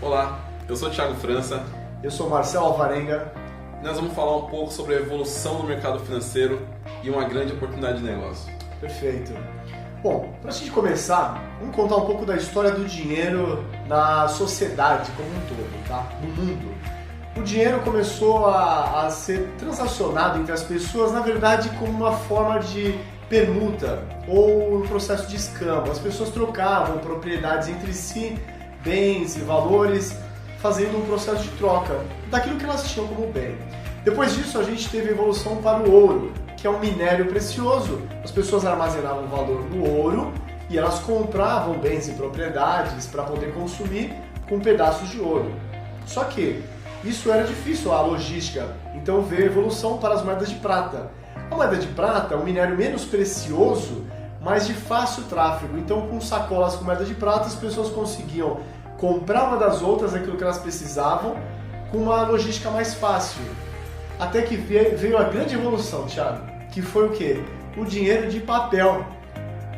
Olá, eu sou o Thiago França. Eu sou Marcelo Alvarenga. Nós vamos falar um pouco sobre a evolução do mercado financeiro e uma grande oportunidade de negócio. Perfeito. Bom, para a gente começar, vamos contar um pouco da história do dinheiro na sociedade como um todo, tá? No mundo. O dinheiro começou a ser transacionado entre as pessoas, na verdade, como uma forma de permuta ou um processo de escambo. As pessoas trocavam propriedades entre si, bens e valores, fazendo um processo de troca daquilo que elas tinham como bem. Depois disso, a gente teve a evolução para o ouro, que é um minério precioso. As pessoas armazenavam valor no ouro e elas compravam bens e propriedades para poder consumir com pedaços de ouro. Só que isso era difícil, a logística, então veio a evolução para as moedas de prata. A moeda de prata é um minério menos precioso, mas de fácil tráfego. Então, com sacolas com moeda de prata, as pessoas conseguiam comprar uma das outras aquilo que elas precisavam com uma logística mais fácil. Até que veio a grande evolução, Thiago, que foi o quê? O dinheiro de papel.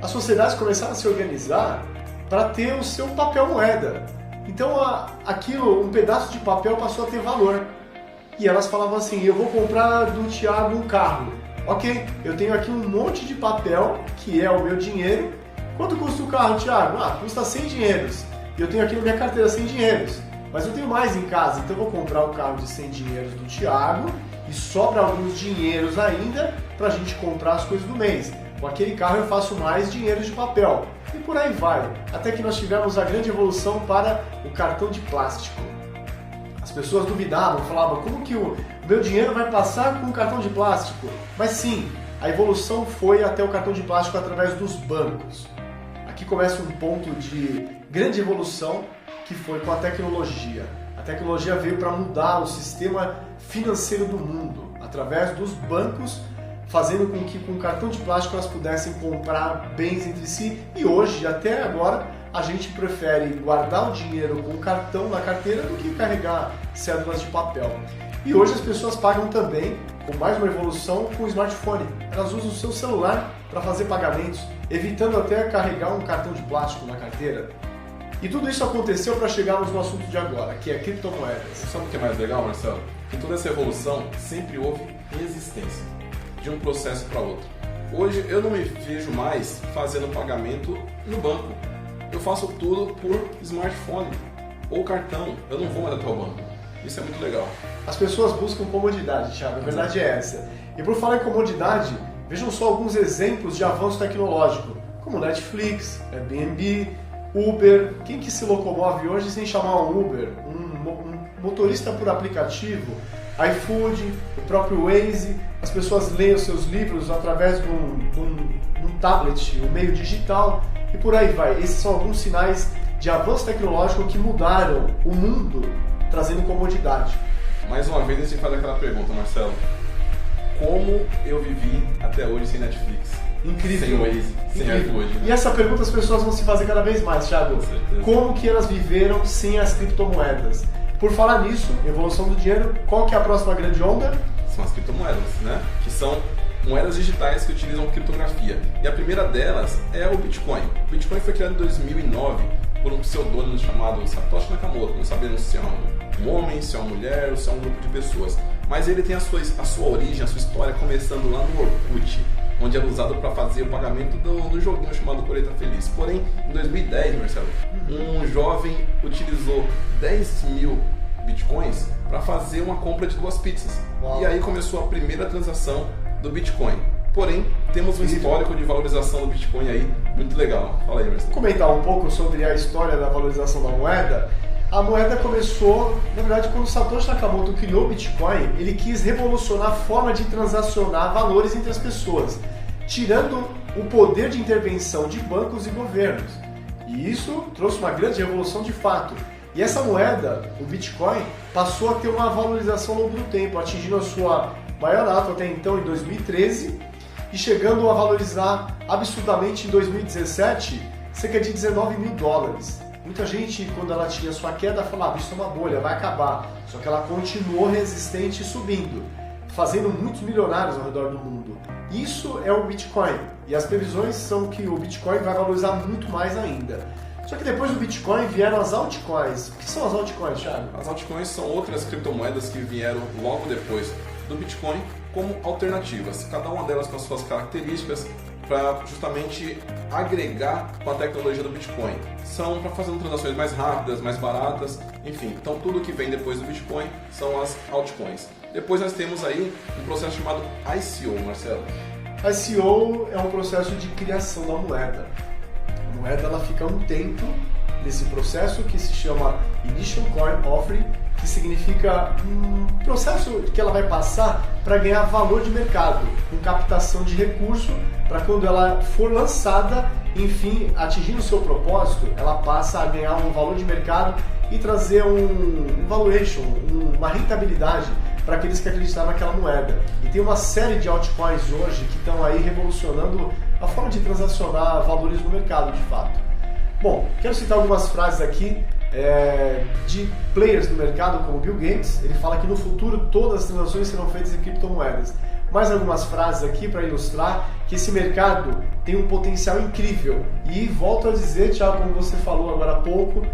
As sociedades começaram a se organizar para ter o seu papel moeda. Então, um pedaço de papel passou a ter valor. E elas falavam assim, eu vou comprar do Thiago um carro. Ok, eu tenho aqui um monte de papel, que é o meu dinheiro. Quanto custa o carro, Thiago? Custa 100 dinheiros. E eu tenho aqui na minha carteira 100 dinheiros. Mas eu tenho mais em casa, então eu vou comprar o carro de 100 dinheiros do Thiago e sobra alguns dinheiros ainda para a gente comprar as coisas do mês. Com aquele carro eu faço mais dinheiro de papel. E por aí vai. Até que nós tivemos a grande evolução para o cartão de plástico. As pessoas duvidavam, falavam, como que o meu dinheiro vai passar com um cartão de plástico? Mas sim, a evolução foi até o cartão de plástico através dos bancos. Aqui começa um ponto de grande evolução que foi com a tecnologia. A tecnologia veio para mudar o sistema financeiro do mundo, através dos bancos, fazendo com que com o cartão de plástico elas pudessem comprar bens entre si. E hoje, até agora, a gente prefere guardar o dinheiro com o cartão na carteira do que carregar cédulas de papel. E hoje as pessoas pagam também, com mais uma evolução, com o smartphone. Elas usam o seu celular para fazer pagamentos, evitando até carregar um cartão de plástico na carteira. E tudo isso aconteceu para chegarmos no assunto de agora, que é criptomoedas. Sabe o que é mais legal, Marcelo? Que toda essa evolução sempre houve resistência de um processo para outro. Hoje eu não me vejo mais fazendo pagamento no banco. Eu faço tudo por smartphone ou cartão. Eu não vou mais até o banco. Isso é muito legal. As pessoas buscam comodidade, Thiago. A verdade é essa. E por falar em comodidade, vejam só alguns exemplos de avanço tecnológico, como Netflix, Airbnb, Uber. Quem que se locomove hoje sem chamar um Uber? Um motorista por aplicativo, iFood, o próprio Waze. As pessoas leem os seus livros através de um tablet, um meio digital, e por aí vai. Esses são alguns sinais de avanço tecnológico que mudaram o mundo, trazendo comodidade. Mais uma vez a gente faz aquela pergunta, Marcelo. Como eu vivi até hoje sem Netflix? Incrível. Sem Waze, sem iFood. Né? E essa pergunta as pessoas vão se fazer cada vez mais, Thiago. Com certeza. Como que elas viveram sem as criptomoedas? Por falar nisso, evolução do dinheiro, qual que é a próxima grande onda? São as criptomoedas, né? Que são moedas digitais que utilizam criptografia. E a primeira delas é o Bitcoin. O Bitcoin foi criado em 2009 por um pseudônimo chamado Satoshi Nakamoto. Não sabemos se é um homem, se é uma mulher ou se é um grupo de pessoas. Mas ele tem a sua origem, a sua história começando lá no Orkut, onde era usado para fazer o pagamento do joguinho chamado Colheita Feliz. Porém, em 2010, Marcelo, um jovem utilizou 10 mil bitcoins para fazer uma compra de 2 pizzas. Uau. E aí começou a primeira transação do Bitcoin. Porém, temos um histórico de valorização do Bitcoin aí muito legal. Fala aí, Marcelo. Vou comentar um pouco sobre a história da valorização da moeda. A moeda começou, na verdade, quando Satoshi Nakamoto criou o Bitcoin, ele quis revolucionar a forma de transacionar valores entre as pessoas, tirando o poder de intervenção de bancos e governos. E isso trouxe uma grande revolução de fato. E essa moeda, o Bitcoin, passou a ter uma valorização ao longo do tempo, atingindo a sua maior alta até então em 2013 e chegando a valorizar absurdamente em 2017 cerca de 19 mil dólares. Muita gente, quando ela tinha sua queda, falava, isso é uma bolha, vai acabar. Só que ela continuou resistente e subindo, fazendo muitos milionários ao redor do mundo. Isso é o Bitcoin. E as previsões são que o Bitcoin vai valorizar muito mais ainda. Só que depois do Bitcoin vieram as altcoins. O que são as altcoins, Thiago? As altcoins são outras criptomoedas que vieram logo depois do Bitcoin como alternativas, cada uma delas com as suas características, para justamente agregar com a tecnologia do Bitcoin. São para fazer transações mais rápidas, mais baratas, enfim. Então tudo que vem depois do Bitcoin são as altcoins. Depois nós temos aí um processo chamado ICO, Marcelo. ICO é um processo de criação da moeda. A moeda ela fica um tempo nesse processo que se chama Initial Coin Offering, que significa um processo que ela vai passar para ganhar valor de mercado, com captação de recurso, para quando ela for lançada, enfim, atingindo o seu propósito, ela passa a ganhar um valor de mercado e trazer um valuation, uma rentabilidade para aqueles que acreditaram naquela moeda. E tem uma série de altcoins hoje que estão aí revolucionando a forma de transacionar valores no mercado, de fato. Bom, quero citar algumas frases aqui de players do mercado, como Bill Gates. Ele fala que no futuro todas as transações serão feitas em criptomoedas. Mais algumas frases aqui para ilustrar que esse mercado tem um potencial incrível. E volto a dizer, Thiago, como você falou agora há pouco,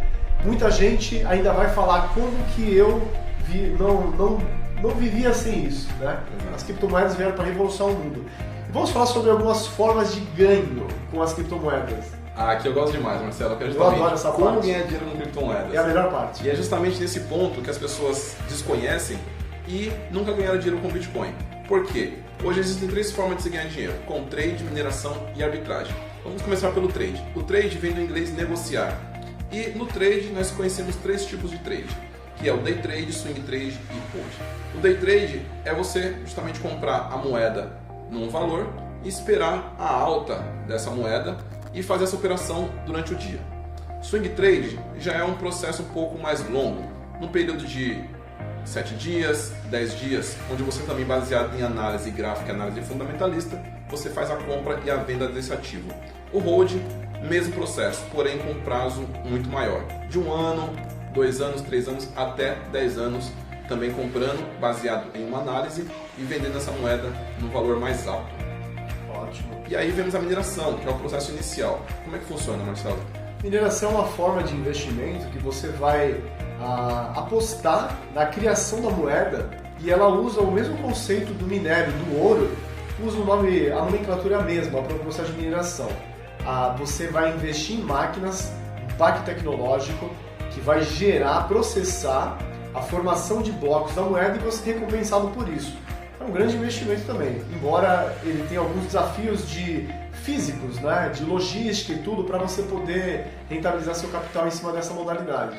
muita gente ainda vai falar como que eu não vivia sem isso, né? As criptomoedas vieram para revolucionar o mundo. E vamos falar sobre algumas formas de ganho com as criptomoedas. Que eu gosto demais, Marcelo. Eu adoro essa como parte. ganhar dinheiro com criptomoedas. É a melhor parte. E é justamente nesse ponto que as pessoas desconhecem e nunca ganharam dinheiro com Bitcoin. Por quê? Hoje existem 3 formas de se ganhar dinheiro: com trade, mineração e arbitragem. Vamos começar pelo trade. O trade vem do inglês negociar. E no trade nós conhecemos 3 tipos de trade, que é o day trade, swing trade e hold. O day trade é você justamente comprar a moeda num valor e esperar a alta dessa moeda e fazer essa operação durante o dia. Swing trade já é um processo um pouco mais longo, num período de 7 dias, 10 dias, onde você também, baseado em análise gráfica e análise fundamentalista, você faz a compra e a venda desse ativo. O hold, mesmo processo, porém com prazo muito maior, de 1 ano, 2 anos, 3 anos, até 10 anos, também comprando, baseado em uma análise e vendendo essa moeda no valor mais alto. Ótimo. E aí vemos a mineração, que é o processo inicial. Como é que funciona, Marcelo? Mineração é uma forma de investimento que você vai apostar na criação da moeda, e ela usa o mesmo conceito do minério, do ouro, usa o nome, a nomenclatura é a mesma para o processo de mineração. Você vai investir em máquinas, um parque tecnológico que vai gerar, processar a formação de blocos da moeda e você é recompensado por isso. É um grande investimento também, embora ele tenha alguns desafios físicos, né, de logística e tudo, para você poder rentabilizar seu capital em cima dessa modalidade.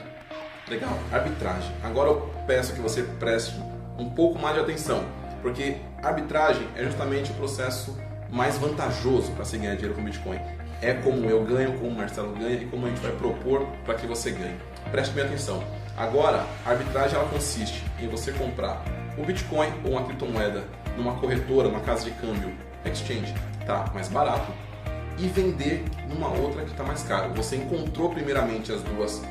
Legal, arbitragem. Agora eu peço que você preste um pouco mais de atenção, porque arbitragem é justamente o processo mais vantajoso para se ganhar dinheiro com Bitcoin. É como eu ganho, como o Marcelo ganha e como a gente vai propor para que você ganhe. Preste bem atenção. Agora, a arbitragem ela consiste em você comprar o Bitcoin ou uma criptomoeda numa corretora, numa casa de câmbio, exchange, tá mais barato, e vender numa outra que está mais caro. Você encontrou primeiramente as duas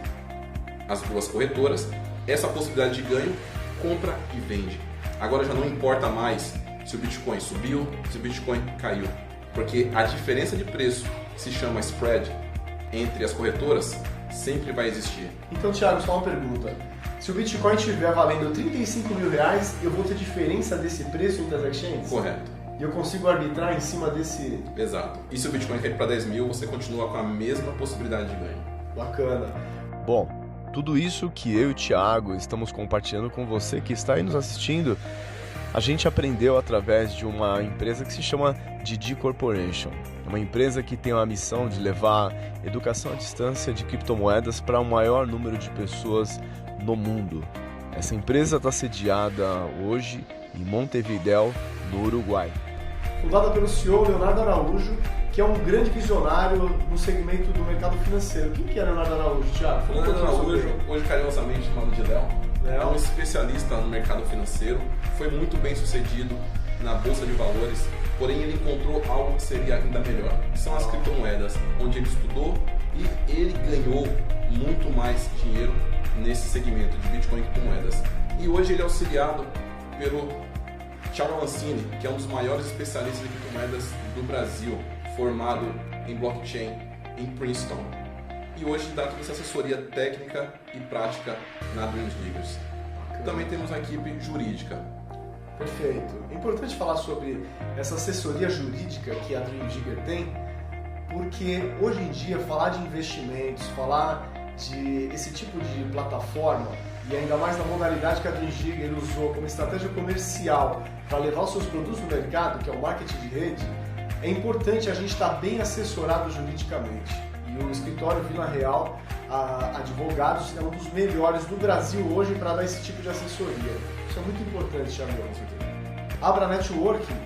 corretoras, essa possibilidade de ganho, compra e vende. Agora já não importa mais se o Bitcoin subiu, se o Bitcoin caiu, porque a diferença de preço, que se chama spread, entre as corretoras, sempre vai existir. Então, Thiago, só uma pergunta. Se o Bitcoin estiver valendo 35 mil reais, eu vou ter diferença desse preço entre as exchanges? Correto. E eu consigo arbitrar em cima desse... Exato. E se o Bitcoin cair para 10 mil, você continua com a mesma possibilidade de ganho. Bacana. Bom, tudo isso que eu e o Thiago estamos compartilhando com você que está aí nos assistindo, a gente aprendeu através de uma empresa que se chama Didi Corporation. É uma empresa que tem a missão de levar educação à distância de criptomoedas para o maior número de pessoas no mundo. Essa empresa está sediada hoje em Montevidéu, no Uruguai. Fundada pelo CEO Leonardo Araújo, que é um grande visionário no segmento do mercado financeiro. Quem que é Leonardo Araújo, Thiago? Leonardo Araújo, hoje carinhosamente chamado de Léo, é um especialista no mercado financeiro, foi muito bem sucedido na Bolsa de Valores, porém ele encontrou algo que seria ainda melhor, que são as criptomoedas, onde ele estudou e ele ganhou muito mais dinheiro nesse segmento de Bitcoin e criptomoedas. E hoje ele é auxiliado pelo Thiago Mancini, que é um dos maiores especialistas em criptomoedas do Brasil, formado em blockchain em Princeton. e hoje dá toda essa assessoria técnica e prática na Dream Diggers. Também temos a equipe jurídica. Perfeito. É importante falar sobre essa assessoria jurídica que a Dream Digger tem, porque hoje em dia falar de investimentos, falar de esse tipo de plataforma, e ainda mais na modalidade que a Dream Digger usou como estratégia comercial para levar os seus produtos no mercado, que é o marketing de rede, é importante a gente estar bem assessorado juridicamente. E o escritório Vila Real Advogados é um dos melhores do Brasil hoje para dar esse tipo de assessoria. Isso é muito importante, Thiago. Abra Networking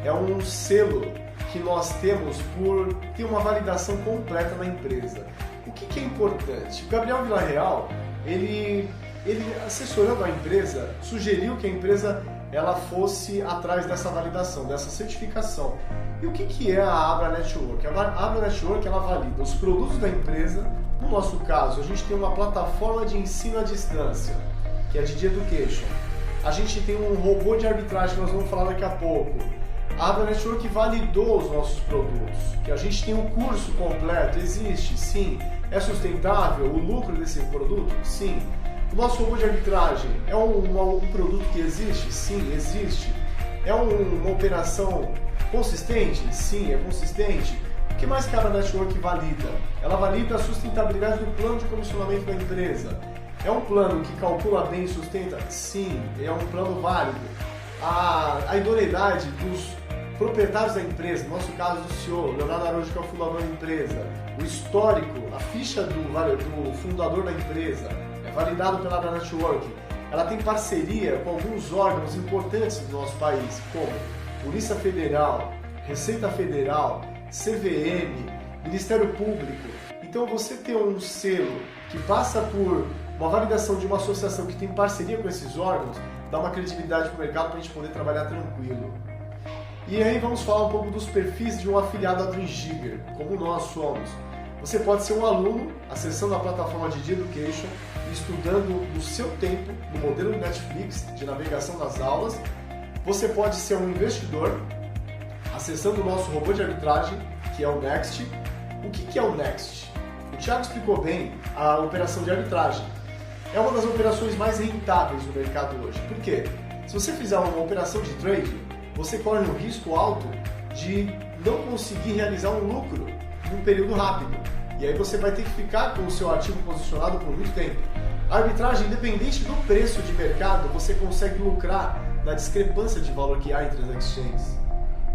é um selo que nós temos por ter uma validação completa na empresa. O que é importante? O Gabriel Villarreal, ele assessorando a empresa, sugeriu que a empresa ela fosse atrás dessa validação, dessa certificação. E o que é a Abra Network? A Abra Network ela valida os produtos da empresa. No nosso caso, a gente tem uma plataforma de ensino à distância, que é a Didi Education. A gente tem um robô de arbitragem que nós vamos falar daqui a pouco. A Abra Network validou os nossos produtos, que a gente tem um curso completo, existe, sim. É sustentável o lucro desse produto? Sim. O nosso robô de arbitragem é um produto que existe? Sim, existe. É uma operação consistente? Sim, é consistente. O que mais que a Abra Network valida? Ela valida a sustentabilidade do plano de comissionamento da empresa. É um plano que calcula bem e sustenta? Sim, é um plano válido. A idoneidade dos proprietários da empresa, no nosso caso do CEO, Leonardo Araújo, que é o fundador da empresa, o histórico, a ficha do fundador da empresa, é validado pela Abra Network. Ela tem parceria com alguns órgãos importantes do nosso país, como Polícia Federal, Receita Federal, CVM, Ministério Público. Então você ter um selo que passa por uma validação de uma associação que tem parceria com esses órgãos, dá uma credibilidade para o mercado para a gente poder trabalhar tranquilo. E aí vamos falar um pouco dos perfis de um afiliado à Dream Digger, como nós somos. Você pode ser um aluno acessando a plataforma Didi Education e estudando no seu tempo, no modelo Netflix de navegação das aulas. Você pode ser um investidor acessando o nosso robô de arbitragem, que é o Next. O que é o Next? O Thiago explicou bem a operação de arbitragem. É uma das operações mais rentáveis do mercado hoje. Por quê? Se você fizer uma operação de trading, você corre um risco alto de não conseguir realizar um lucro num período rápido. E aí você vai ter que ficar com o seu ativo posicionado por muito tempo. A arbitragem, independente do preço de mercado, você consegue lucrar na discrepância de valor que há entre as exchanges.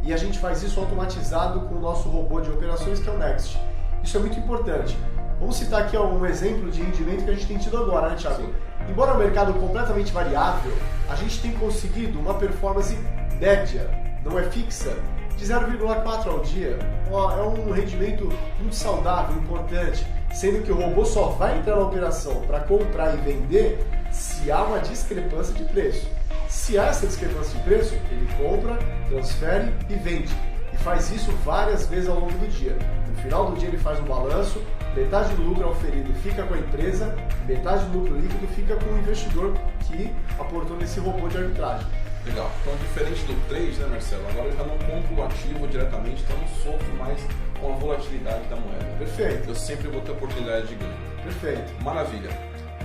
E a gente faz isso automatizado com o nosso robô de operações, que é o Next. Isso é muito importante. Vamos citar aqui um exemplo de rendimento que a gente tem tido agora, né, Thiago? Sim. Embora o mercado completamente variável, a gente tem conseguido uma performance média, não é fixa, de 0,4 ao dia. É um rendimento muito saudável, importante, sendo que o robô só vai entrar na operação para comprar e vender se há uma discrepância de preço. Se há essa discrepância de preço, ele compra, transfere e vende. E faz isso várias vezes ao longo do dia. No final do dia ele faz um balanço, metade do lucro auferido fica com a empresa, metade do lucro líquido fica com o investidor que aportou nesse robô de arbitragem. Legal. Então, diferente do trade, né, Marcelo? Agora eu já não compro o ativo diretamente, então eu não sofro mais com a volatilidade da moeda. Perfeito. Eu sempre vou ter oportunidade de ganho. Perfeito. Maravilha.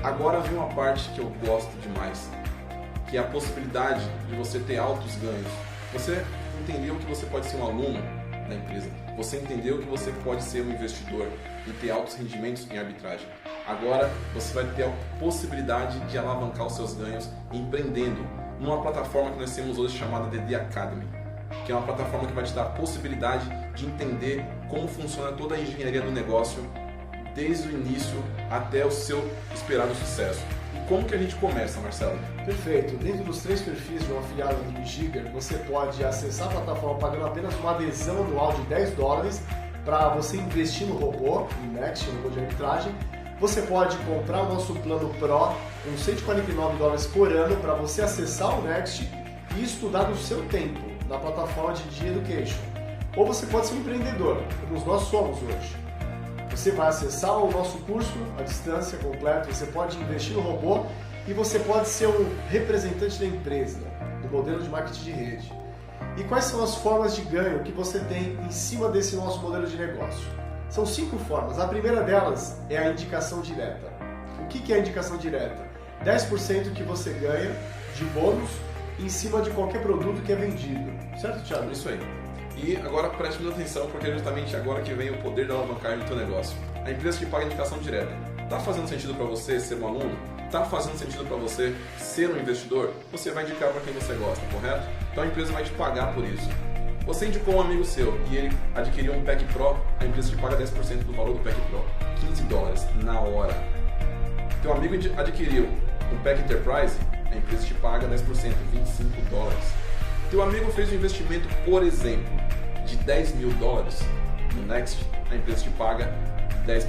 Agora vem uma parte que eu gosto demais, que é a possibilidade de você ter altos ganhos. Você entendeu que você pode ser um aluno da empresa. Você entendeu que você pode ser um investidor e ter altos rendimentos em arbitragem. Agora você vai ter a possibilidade de alavancar os seus ganhos empreendendo numa plataforma que nós temos hoje chamada DD Academy, que é uma plataforma que vai te dar a possibilidade de entender como funciona toda a engenharia do negócio desde o início até o seu esperado sucesso. E como que a gente começa, Marcelo? Perfeito. Dentro dos 3 perfis de um afiliado do Dream Digger, você pode acessar a plataforma pagando apenas uma adesão anual de $10 para você investir no robô, no Next, no robô de arbitragem. Você pode comprar o nosso plano Pro com $149 por ano para você acessar o Next e estudar no seu tempo, na plataforma de Didi Education. Ou você pode ser um empreendedor, como nós somos hoje. Você vai acessar o nosso curso à distância completo, você pode investir no robô e você pode ser um representante da empresa, do modelo de marketing de rede. E quais são as formas de ganho que você tem em cima desse nosso modelo de negócio? São 5 formas. A primeira delas é a indicação direta. O que é a indicação direta? 10% que você ganha de bônus em cima de qualquer produto que é vendido. Certo, Thiago? Isso aí. E agora preste muita atenção, porque é justamente agora que vem o poder da alavancagem do teu negócio. A empresa que paga indicação direta. Está fazendo sentido para você ser um aluno? Está fazendo sentido para você ser um investidor? Você vai indicar para quem você gosta, correto? Então a empresa vai te pagar por isso. Você indicou um amigo seu e ele adquiriu um Pack Pro, a empresa te paga 10% do valor do Pack Pro, $15 na hora. Teu amigo adquiriu um Pack Enterprise, a empresa te paga 10%, $25. Teu amigo fez um investimento, por exemplo, de $10 mil no Next, a empresa te paga 10%,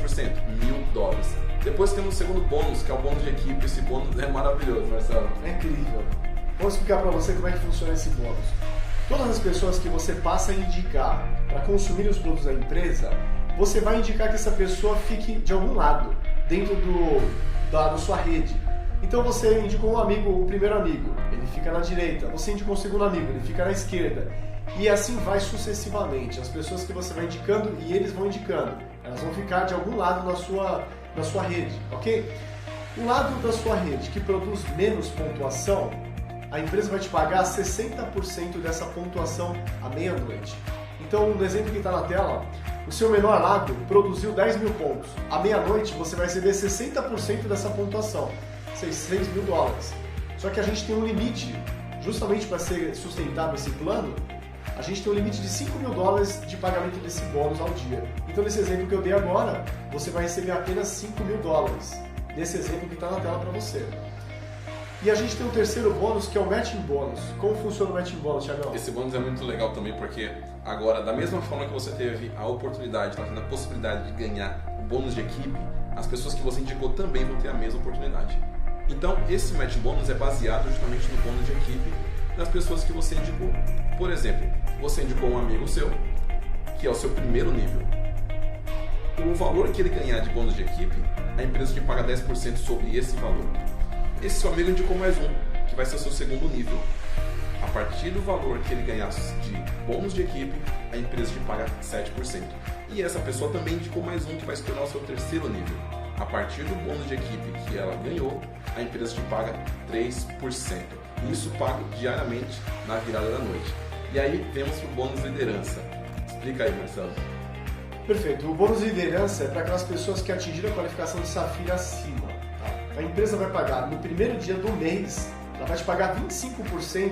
$1.000. Depois temos o segundo bônus, que é o bônus de equipe. Esse bônus é maravilhoso, Marcelo. É incrível. Vou explicar para você como é que funciona esse bônus. Todas as pessoas que você passa a indicar para consumir os produtos da empresa, você vai indicar que essa pessoa fique de algum lado, dentro da sua rede. Então você indicou um amigo, o primeiro amigo, ele fica na direita. Você indicou um segundo amigo, ele fica na esquerda. E assim vai sucessivamente. As pessoas que você vai indicando e eles vão indicando, elas vão ficar de algum lado na sua rede, ok? O lado da sua rede que produz menos pontuação, a empresa vai te pagar 60% dessa pontuação à meia-noite. Então, no exemplo que está na tela, o seu menor lado produziu 10 mil pontos. À meia-noite, você vai receber 60% dessa pontuação, $600 mil. Só que a gente tem um limite, justamente para ser sustentável esse plano, a gente tem um limite de $5 mil de pagamento desse bônus ao dia. Então, nesse exemplo que eu dei agora, você vai receber apenas $5 mil, nesse exemplo que está na tela para você. E a gente tem um terceiro bônus, que é o Matching Bônus. Como funciona o Matching Bônus, Thiagão? Esse bônus é muito legal também, porque agora, da mesma forma que você teve a oportunidade, está tendo a possibilidade de ganhar o bônus de equipe, as pessoas que você indicou também vão ter a mesma oportunidade. Então, esse Matching Bônus é baseado justamente no bônus de equipe das pessoas que você indicou. Por exemplo, você indicou um amigo seu, que é o seu primeiro nível. O valor que ele ganhar de bônus de equipe, a empresa te paga 10% sobre esse valor. Esse seu amigo indicou mais um, que vai ser o seu segundo nível. A partir do valor que ele ganhar de bônus de equipe, a empresa te paga 7%. E essa pessoa também indicou mais um, que vai se tornar o seu terceiro nível. A partir do bônus de equipe que ela ganhou, a empresa te paga 3%. Isso pago diariamente na virada da noite. E aí temos o bônus liderança. Explica aí, Marcelo. Perfeito. O bônus liderança é para aquelas pessoas que atingiram a qualificação de Safira acima. A empresa vai pagar no primeiro dia do mês, ela vai te pagar 25%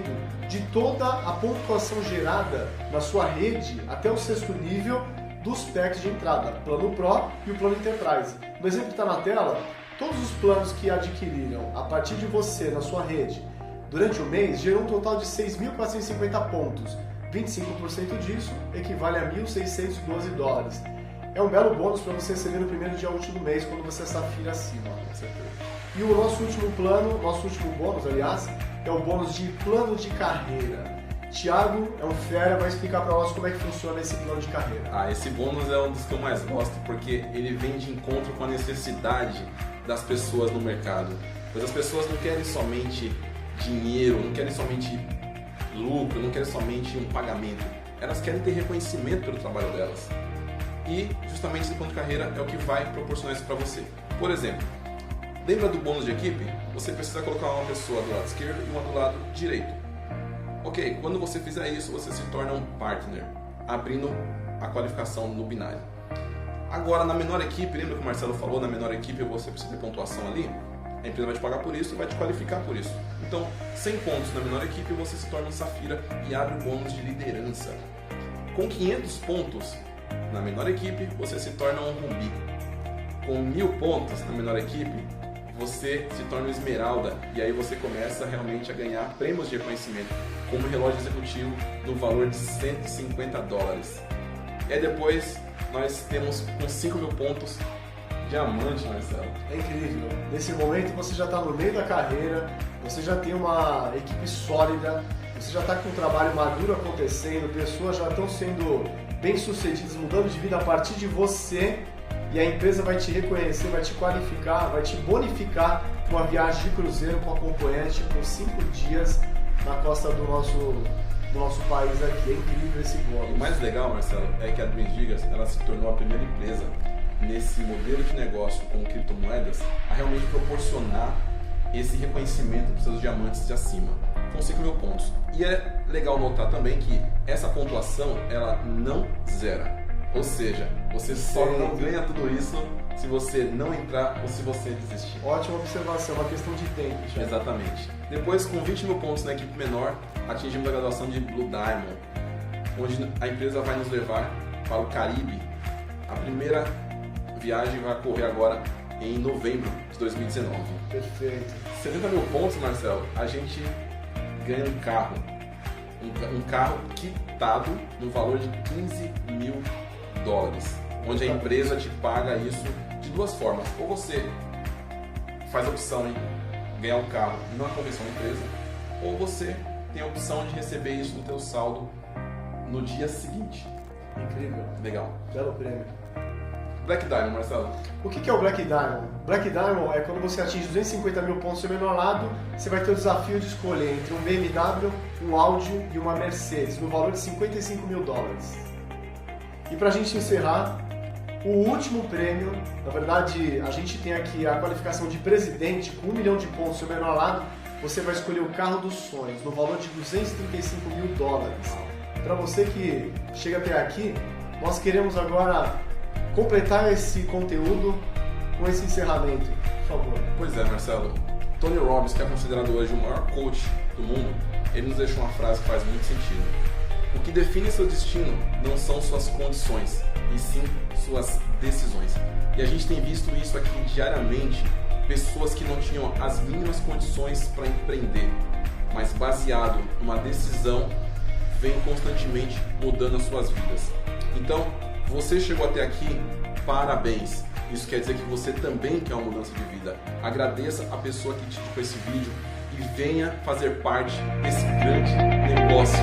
de toda a pontuação gerada na sua rede até o 6º nível dos packs de entrada, Plano Pro e o Plano Enterprise. No exemplo que está na tela, todos os planos que adquiriram a partir de você na sua rede durante o mês gerou um total de 6.450 pontos. 25% disso equivale a $1.612. É um belo bônus para você receber no primeiro dia útil do mês, quando você é Safira acima, com certeza. E o nosso último bônus, aliás, é o bônus de plano de carreira. Thiago é um fera, vai explicar para nós como é que funciona esse plano de carreira. Esse bônus é um dos que eu mais gosto, porque ele vem de encontro com a necessidade das pessoas no mercado. Pois as pessoas não querem somente dinheiro, não querem somente lucro, não querem somente um pagamento. Elas querem ter reconhecimento pelo trabalho delas. E justamente esse plano de carreira é o que vai proporcionar isso para você. Por exemplo, lembra do bônus de equipe? Você precisa colocar uma pessoa do lado esquerdo e uma do lado direito. Ok, quando você fizer isso, você se torna um partner, abrindo a qualificação no binário. Agora, na menor equipe, lembra que o Marcelo falou, na menor equipe você precisa ter pontuação ali? A empresa vai te pagar por isso e vai te qualificar por isso. Então, 100 pontos na menor equipe, você se torna um Safira e abre o bônus de liderança. Com 500 pontos na menor equipe, você se torna um Rubi. Com 1.000 pontos na menor equipe, você se torna um Esmeralda. E aí você começa realmente a ganhar prêmios de reconhecimento, como o relógio executivo no valor de $150. E aí depois nós temos com 5.000 pontos diamante, Marcelo. É incrível. Nesse momento você já está no meio da carreira, você já tem uma equipe sólida, você já está com um trabalho maduro acontecendo, pessoas já estão sendo bem-sucedidas, mudando de vida a partir de você, e a empresa vai te reconhecer, vai te qualificar, vai te bonificar com uma viagem de cruzeiro com acompanhante por 5 dias na costa do nosso do nosso país aqui. É incrível esse bônus. O mais legal, Marcelo, é que a Dreams Gigas ela se tornou a primeira empresa nesse modelo de negócio com criptomoedas a realmente proporcionar esse reconhecimento para os seus diamantes de acima. Com 5 mil pontos. E é legal notar também que essa pontuação ela não zera. Ou seja, você só não ganha tudo isso se você não entrar ou se você desistir. Ótima observação, uma questão de tempo. Já. Exatamente. Depois, com 20 mil pontos na equipe menor, atingimos a graduação de Blue Diamond, onde a empresa vai nos levar para o Caribe. A primeira viagem vai ocorrer agora em novembro de 2019. Perfeito. 70 mil pontos, Marcelo, a gente ganha um carro. Um carro quitado no valor de $15.000, onde a empresa te paga isso de duas formas. Ou você faz a opção em ganhar um carro na convenção da empresa, ou você tem a opção de receber isso no teu saldo no dia seguinte. Incrível. Legal. Belo prêmio. Black Diamond, Marcelo. O que é o Black Diamond? Black Diamond é quando você atinge 250 mil pontos no seu menor lado, você vai ter o desafio de escolher entre um BMW, um Audi e uma Mercedes, no valor de $55 mil. E pra gente encerrar, o último prêmio, na verdade a gente tem aqui a qualificação de presidente com 1 milhão de pontos no seu menor lado, você vai escolher o carro dos sonhos, no valor de $235 mil. Para você que chega até aqui, nós queremos agora completar esse conteúdo com esse encerramento, por favor. Pois é, Marcelo. Tony Robbins, que é considerado hoje o maior coach do mundo, ele nos deixou uma frase que faz muito sentido. O que define seu destino não são suas condições, e sim suas decisões. E a gente tem visto isso aqui diariamente, pessoas que não tinham as mínimas condições para empreender, mas baseado numa decisão, vem constantemente mudando as suas vidas. Então, você chegou até aqui, parabéns! Isso quer dizer que você também quer uma mudança de vida. Agradeça a pessoa que te indicou esse vídeo e venha fazer parte desse grande negócio.